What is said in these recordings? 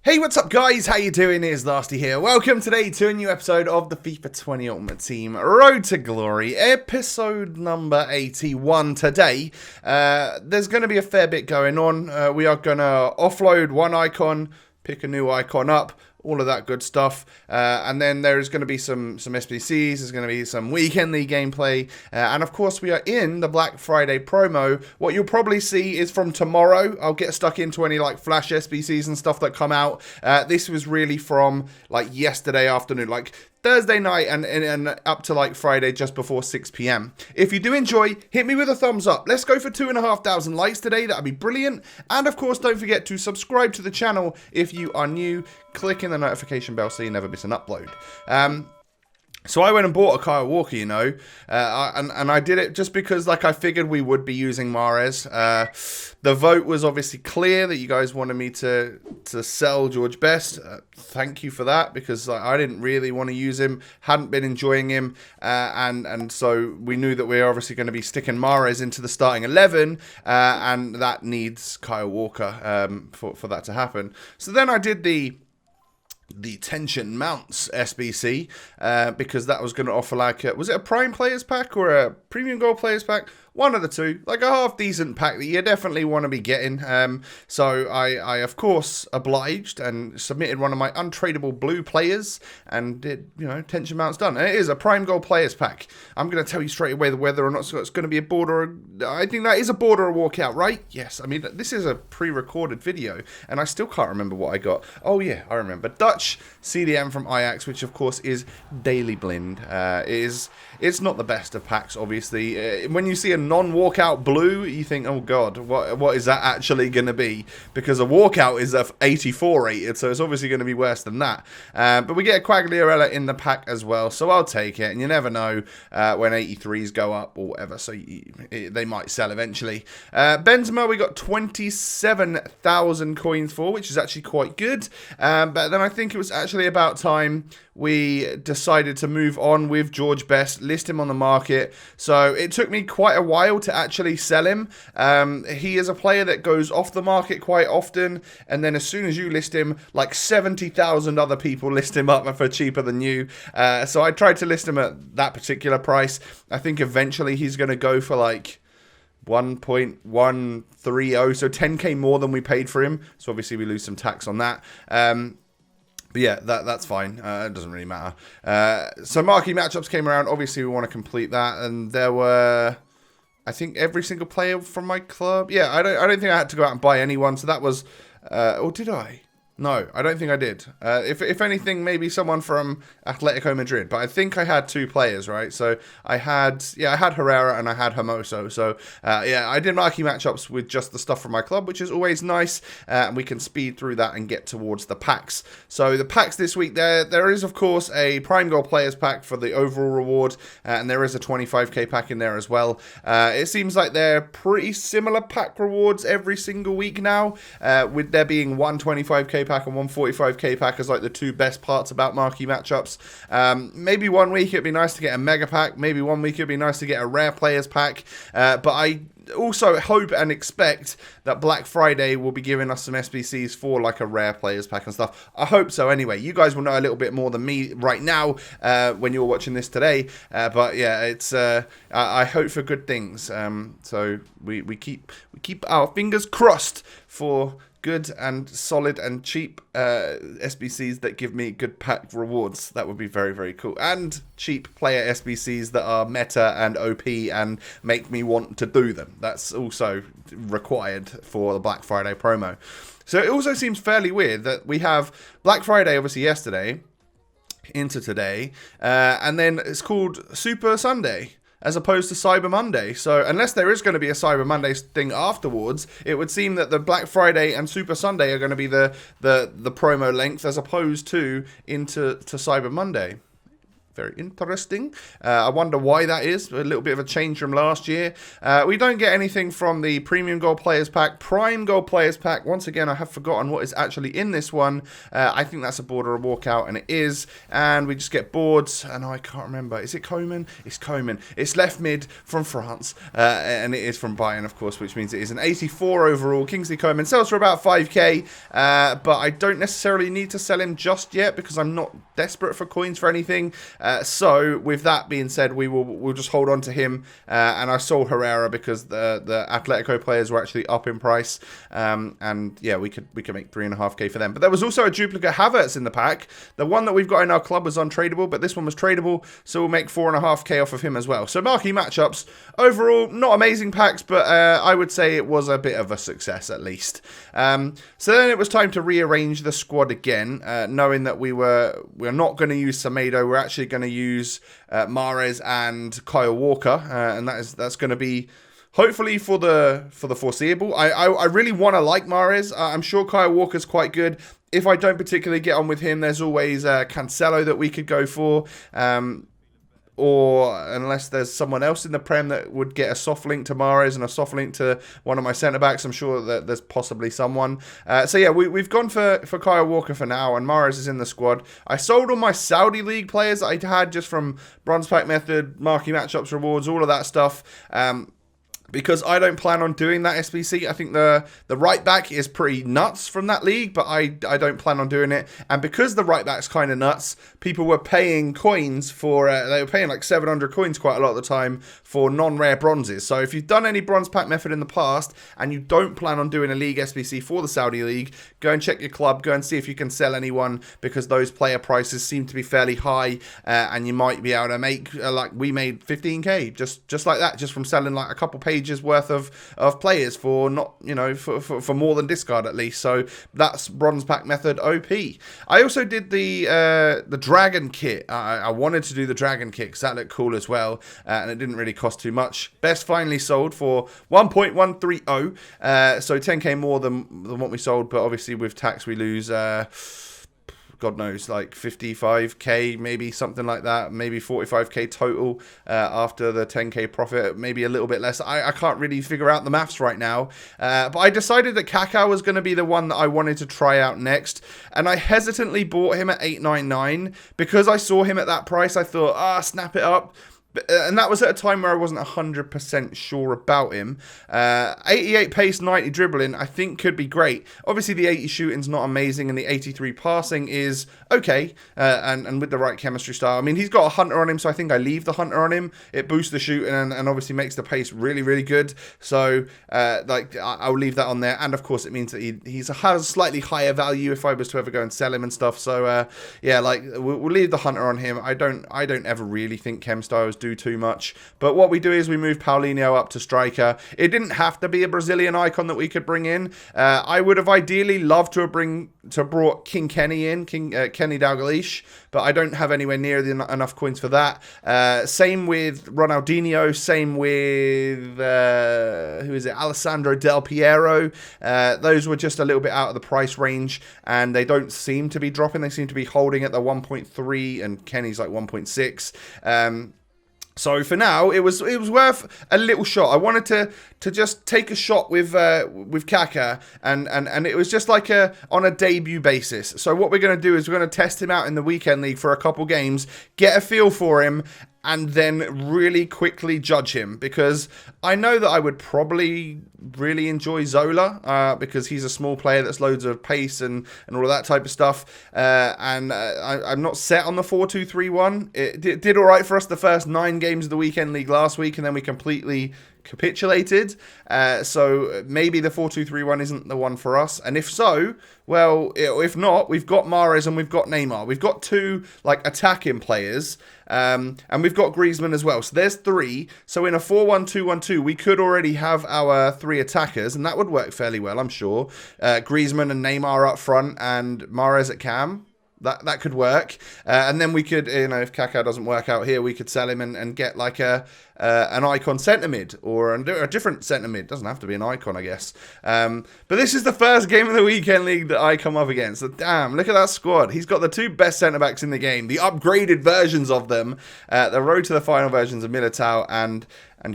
Hey, what's up guys? How you doing? It's Nasty here. Welcome today to a new episode of the FIFA 20 Ultimate Team Road to Glory, episode number 81 today. There's going to be a fair bit going on. We are going to offload one icon, pick a new icon up, all of that good stuff. And then there's going to be some SBCs, there's going to be some weekend league gameplay. And of course, we are in the Black Friday promo. What you'll probably see is from tomorrow, I'll get stuck into any like flash SBCs and stuff that come out. This was really from like yesterday afternoon, like Thursday night and up to like Friday just before 6 p.m. If you do enjoy, hit me with a thumbs up. Let's go for 2,500 likes today. That'd be brilliant. And of course, don't forget to subscribe to the channel if you are new. Click in the notification bell so you never miss an upload. So I went and bought a Kyle Walker, you know, and I did it just because, like, I figured we would be using Mahrez. The vote was obviously clear that you guys wanted me to sell George Best. Thank you for that, because I didn't really want to use him, hadn't been enjoying him, and so we knew that we were obviously going to be sticking Mahrez into the starting 11, and that needs Kyle Walker for that to happen. So then I did the Tension Mounts SBC, because that was going to offer like was it a Prime Players Pack or a Premium Gold Players Pack? One of the two, like a half decent pack that you definitely want to be getting. So I of course obliged and submitted one of my untradeable blue players and did, you know, Tension Mounts done. And it is a Prime Gold Players Pack. I'm going to tell you straight away whether or not it's going to be a border. I think that is a border or walkout, right? Yes. I mean, this is a pre-recorded video and I still can't remember what I got. Oh yeah, I remember. Dutch CDM from Ajax, which of course is Daily Blind. It's not the best of packs, obviously. When you see a non-walkout blue, you think, oh god, what is that actually going to be? Because a walkout is a 84 rated, so it's obviously going to be worse than that. But we get a Quagliarella in the pack as well, so I'll take it. And you never know when 83s go up or whatever, so they might sell eventually. Benzema, we got 27,000 coins for, which is actually quite good. But then I think it was actually about time we decided to move on with George Best, list him on the market. So it took me quite a while to actually sell him. He is a player that goes off the market quite often, and then as soon as you list him, like 70,000 other people list him up for cheaper than you. So I tried to list him at that particular price. I think eventually he's going to go for like 1.130, so 10k more than we paid for him. So obviously we lose some tax on that. But yeah, that's fine. It doesn't really matter. So marquee matchups came around. Obviously, we want to complete that, and there were, I think, every single player from my club. Yeah, I don't think I had to go out and buy anyone. So that was, or did I? No, I don't think I did. If anything, maybe someone from Atletico Madrid. But I think I had two players, right? So I had Herrera and I had Hermoso. So yeah, I did marquee matchups with just the stuff from my club, which is always nice. And we can speed through that and get towards the packs. So the packs this week, there is of course a Prime Gold Players Pack for the overall reward, and there is a 25k pack in there as well. It seems like they're pretty similar pack rewards every single week now, with there being one 25k pack and 145k pack as like the two best parts about marquee matchups. Maybe one week it'd be nice to get a mega pack, maybe one week it'd be nice to get a rare players pack, but I also hope and expect that Black Friday will be giving us some SBCs for like a rare players pack and stuff. I hope so anyway. You guys will know a little bit more than me right now when you're watching this today, but yeah, it's I hope for good things. So we keep our fingers crossed for good and solid and cheap SBCs that give me good pack rewards. That would be very, very cool. And cheap player SBCs that are meta and OP and make me want to do them. That's also required for the Black Friday promo. So it also seems fairly weird that we have Black Friday obviously yesterday into today, and then it's called Super Sunday as opposed to Cyber Monday. So unless there is going to be a Cyber Monday thing afterwards, it would seem that the Black Friday and Super Sunday are going to be the promo length as opposed to into Cyber Monday. Very interesting. I wonder why that is. A little bit of a change from last year. We don't get anything from the Premium Gold Players Pack. Prime Gold Players Pack. Once again, I have forgotten what is actually in this one. I think that's a board or a walkout, and it is. And we just get boards. And I can't remember. Is it Coman? It's Coman. It's left mid from France. And it is from Bayern, of course, which means it is an 84 overall. Kingsley Coman sells for about 5k. But I don't necessarily need to sell him just yet because I'm not desperate for coins for anything. So with that being said, we'll just hold on to him. And I sold Herrera because the Atletico players were actually up in price. And yeah, we could make 3.5k for them. But there was also a duplicate Havertz in the pack. The one that we've got in our club was untradeable, but this one was tradable, so we'll make 4.5k off of him as well. So marquee matchups overall, not amazing packs, but I would say it was a bit of a success at least. So then it was time to rearrange the squad again, knowing that we're not going to use Semedo. We're actually going to use Mahrez and Kyle Walker, and that's going to be hopefully for the foreseeable. I really want to like Mahrez. I'm sure Kyle Walker's quite good. If I don't particularly get on with him, there's always Cancelo that we could go for. Or unless there's someone else in the Prem that would get a soft link to Mahrez and a soft link to one of my centre-backs, I'm sure that there's possibly someone. So yeah, we've gone for Kyle Walker for now, and Mahrez is in the squad. I sold all my Saudi League players that I had just from Bronze Pack Method, Marquee Matchups, Rewards, all of that stuff. Because I don't plan on doing that SBC. I think the right back is pretty nuts from that league, but I don't plan on doing it. And because the right back's kind of nuts, people were paying coins for, they were paying like 700 coins quite a lot of the time for non-rare bronzes. So if you've done any bronze pack method in the past and you don't plan on doing a league SBC for the Saudi League, go and check your club, go and see if you can sell anyone, because those player prices seem to be fairly high, and you might be able to make, like we made 15k just like that, just from selling like a couple pages worth of players for not, for more than discard at least. So that's bronze pack method OP. I also did the dragon kit. I wanted to do the dragon kit because that looked cool as well, and it didn't really cost too much. Best finally sold for 1.130, so 10k more than what we sold, but obviously with tax we lose God knows, like 55k, maybe something like that, maybe 45k total after the 10k profit, maybe a little bit less. I can't really figure out the maths right now, but I decided that Kaka was going to be the one that I wanted to try out next, and I hesitantly bought him at 899 because I saw him at that price. I thought, snap it up. And that was at a time where I wasn't 100% sure about him. 88 pace, 90 dribbling, I think could be great. Obviously, the 80 shooting's not amazing, and the 83 passing is okay, and with the right chemistry style. I mean, he's got a hunter on him, so I think I leave the hunter on him. It boosts the shooting and obviously makes the pace really, really good. So, I'll leave that on there. And, of course, it means that he has slightly higher value if I was to ever go and sell him and stuff. So, we'll leave the hunter on him. I don't ever really think chem styles do too much, but what we do is we move Paulinho up to striker. It didn't have to be a Brazilian icon that we could bring in. I would have ideally loved to have brought King Kenny in, Kenny Dalglish, but I don't have anywhere near enough coins for that. Same with Ronaldinho, same with Alessandro Del Piero. Those were just a little bit out of the price range, and they don't seem to be dropping. They seem to be holding at the 1.3, and Kenny's like 1.6. So for now, it was worth a little shot. I wanted to just take a shot with Kaka, and it was just like on a debut basis. So what we're going to do is we're going to test him out in the weekend league for a couple games, get a feel for him, and then really quickly judge him, because I know that I would probably really enjoy Zola, because he's a small player that's loads of pace and all of that type of stuff, and I'm not set on the 4-2-3-1. It did all right for us the first 9 games of the weekend league last week, and then we completely capitulated, so maybe the 4-2-3-1 isn't the one for us, and if so, well, if not, we've got Mahrez and we've got Neymar. We've got 2 like attacking players, and we've got Griezmann as well, so there's 3. So in a 4-1-2-1-2 we could already have our 3 attackers, and that would work fairly well, I'm sure. Griezmann and Neymar up front and Mahrez at cam. that could work. And then we could, if Kaka doesn't work out here, we could sell him and get like an icon centre mid or a different centre mid. Doesn't have to be an icon, I guess. But this is the first game of the weekend league that I come up against. So, damn, look at that squad. He's got the 2 best centre backs in the game, the upgraded versions of them, the road to the final versions of Militao and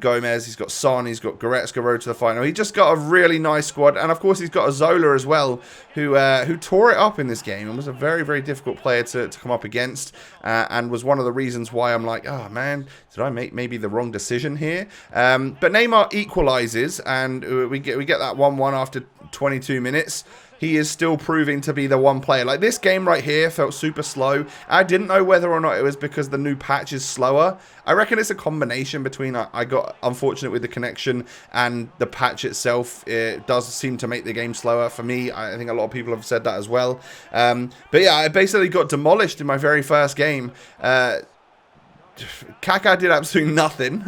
Gomez. He's got Son, he's got Goretzka road to the final. He just got a really nice squad, and of course he's got a Zola as well, who tore it up in this game and was a very, very difficult player to come up against, and was one of the reasons why I'm like, oh man, did I make maybe the wrong decision here? But Neymar equalises, and we get that 1-1 after 22 minutes. He is still proving to be the one player. Like, this game right here felt super slow. I didn't know whether or not it was because the new patch is slower. I reckon it's a combination between I got unfortunate with the connection and the patch itself. It does seem to make the game slower for me. I think a lot of people have said that as well. But yeah, I basically got demolished in my very first game. Kaka did absolutely nothing.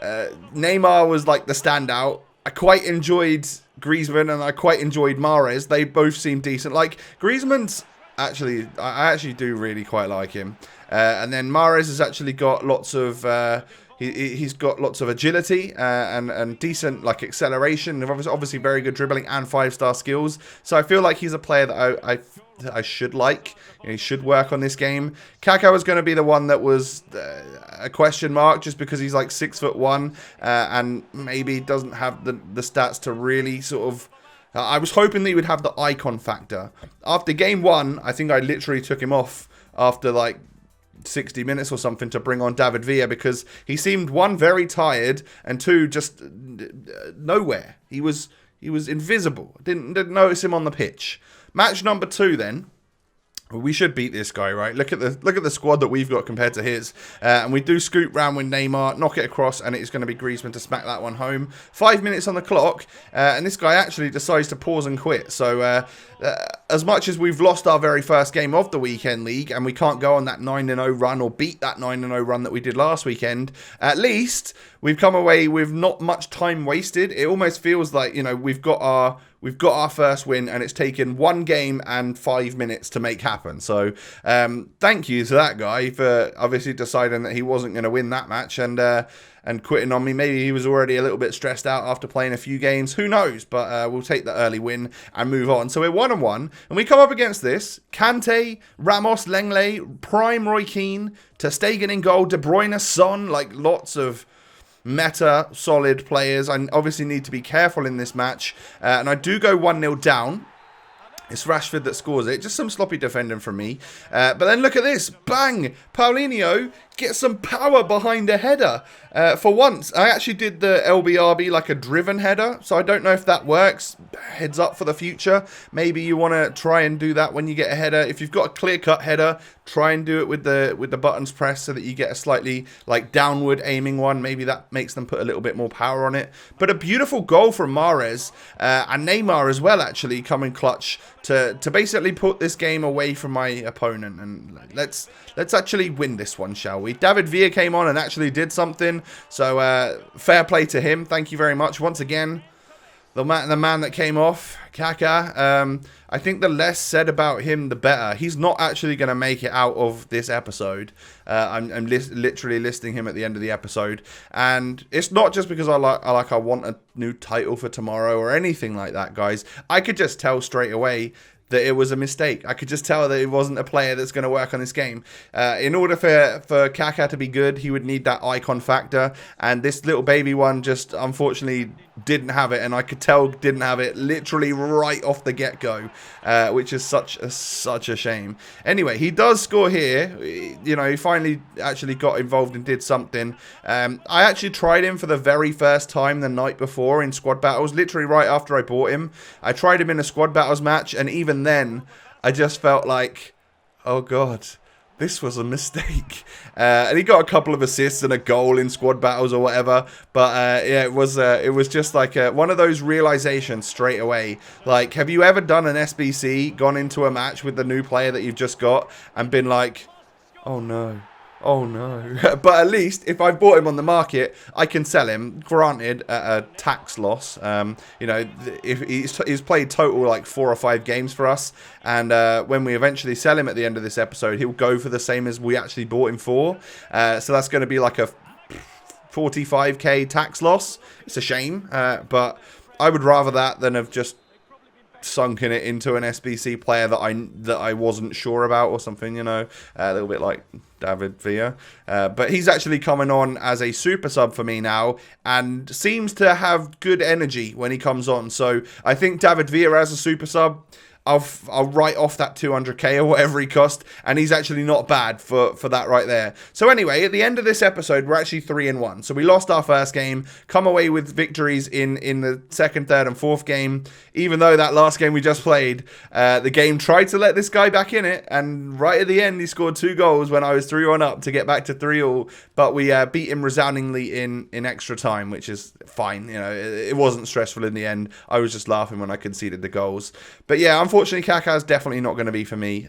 Neymar was like the standout. I quite enjoyed Griezmann and I quite enjoyed Mahrez. They both seem decent. Like, Griezmann's actually, I actually do really quite like him. And then Mahrez has actually got lots of, he's got lots of agility and decent like acceleration. Obviously very good dribbling and 5-star skills. So I feel like he's a player that I should like. He should work on this game. Kaka was going to be the one that was a question mark just because he's like 6'1" and maybe doesn't have the stats to really sort of... I was hoping that he would have the icon factor. After game 1, I think I literally took him off after like 60 minutes or something to bring on David Villa because he seemed, 1, very tired, and 2, just nowhere. He was invisible. Didn't notice him on the pitch. Match number 2 then. We should beat this guy, right? Look at the squad that we've got compared to his. And we do scoop round with Neymar, knock it across, and it's going to be Griezmann to smack that one home. 5 minutes on the clock, and this guy actually decides to pause and quit. So as much as we've lost our very first game of the weekend league, and we can't go on that 9-0 run or beat that 9-0 run that we did last weekend, at least we've come away with not much time wasted. It almost feels like, we've got our first win, and it's taken 1 game and 5 minutes to make happen. So thank you to that guy for obviously deciding that he wasn't going to win that match and quitting on me. Maybe he was already a little bit stressed out after playing a few games. Who knows? But we'll take the early win and move on. So we're 1-1, and we come up against this. Kante, Ramos, Lenglet, Prime Roy Keane, Ter Stegen in goal, De Bruyne, Son, like lots of meta solid players. I obviously need to be careful in this match, and I do go 1-0 down. It's Rashford that scores it. Just some sloppy defending from me. But then look at this. Bang! Paulinho gets some power behind a header. For once, I actually did the LBRB like a driven header. So I don't know if that works. Heads up for the future. Maybe you want to try and do that when you get a header. If you've got a clear-cut header, try and do it with the buttons pressed so that you get a slightly like downward aiming one. Maybe that makes them put a little bit more power on it. But a beautiful goal from Mahrez and Neymar as well, actually, coming clutch to basically put this game away from my opponent. And let's actually win this one, shall we? David Villa came on and actually did something. So fair play to him. Thank you very much once again. The man that came off, Kaka, I think the less said about him, the better. He's not actually going to make it out of this episode. I'm literally listing him at the end of the episode. And it's not just because I want a new title for tomorrow or anything like that, guys. I could just tell straight away that it was a mistake. I could just tell that it wasn't a player that's going to work on this game. In order for Kaka to be good, he would need that icon factor. And this little baby one just, unfortunately, didn't have it. And I could tell didn't have it literally right off the get-go, which is such a shame. Anyway, he does score here. He finally actually got involved and did something. I actually tried him for the very first time the night before in squad battles, literally right after I bought him. I tried him in a squad battles match, and even then, I just felt like, oh God, this was a mistake. And he got a couple of assists and a goal in squad battles or whatever. But yeah, it was just like one of those realizations straight away. Like, have you ever done an SBC, gone into a match with the new player that you've just got, and been like, oh no, Oh no. But at least if I bought him on the market, I can sell him, granted at a tax loss. You know, if he's played total like 4 or 5 games for us, and when we eventually sell him at the end of this episode, he'll go for the same as we actually bought him for. So that's going to be like a 45k tax loss. It's a shame, but I would rather that than have just sunken it into an SBC player that I wasn't sure about or something, you know, a little bit like David Villa. But he's actually coming on as a super sub for me now and seems to have good energy when he comes on. So I think David Villa as a super sub, I'll write off that 200k or whatever he cost, and he's actually not bad for that right there. So anyway, at the end of this episode, we're actually 3-1. So we lost our first game, come away with victories in the second, third, and fourth game. Even though that last game we just played, the game tried to let this guy back in it, and right at the end, he scored 2 goals when I was 3-1 up to get back to 3-all. But we beat him resoundingly in extra time, which is fine. You know, it wasn't stressful in the end. I was just laughing when I conceded the goals. But yeah, unfortunately, Kaka is definitely not going to be for me.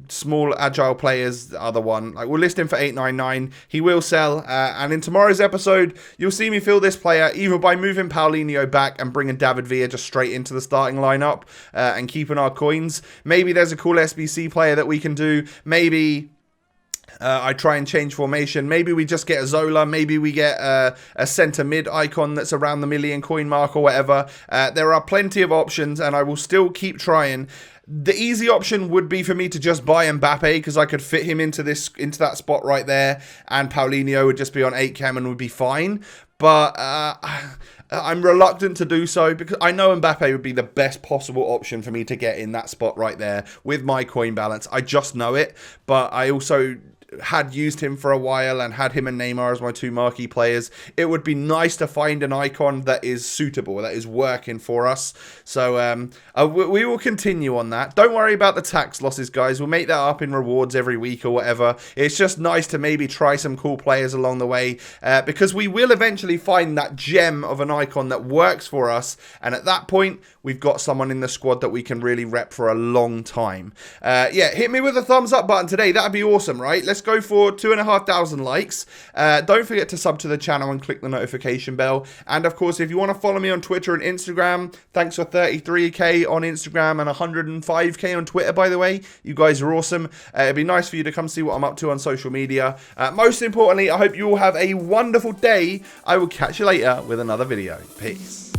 Small, agile players are the one. Like, we'll list him for 899. He will sell. And in tomorrow's episode, you'll see me fill this player either by moving Paulinho back and bringing David Villa just straight into the starting lineup and keeping our coins. Maybe there's a cool SBC player that we can do. Maybe I try and change formation. Maybe we just get a Zola. Maybe we get a centre mid icon that's around the million coin mark or whatever. There are plenty of options, and I will still keep trying. The easy option would be for me to just buy Mbappe, because I could fit him into that spot right there, and Paulinho would just be on 8 cam and would be fine. But I'm reluctant to do so because I know Mbappe would be the best possible option for me to get in that spot right there with my coin balance. I just know it, but I also had used him for a while and had him and Neymar as my 2 marquee players. It would be nice to find an icon that is suitable, that is working for us. So we will continue on that. Don't worry about the tax losses, guys. We'll make that up in rewards every week or whatever. It's just nice to maybe try some cool players along the way, because we will eventually find that gem of an icon that works for us, and at that point we've got someone in the squad that we can really rep for a long time. Yeah, hit me with a thumbs up button today. That'd be awesome, right? Let's go for 2,500 likes. Don't forget to sub to the channel and click the notification bell. And of course, if you want to follow me on Twitter and Instagram, thanks for 33k on Instagram and 105k on Twitter, by the way. You guys are awesome. It'd be nice for you to come see what I'm up to on social media. Most importantly, I hope you all have a wonderful day. I will catch you later with another video. Peace.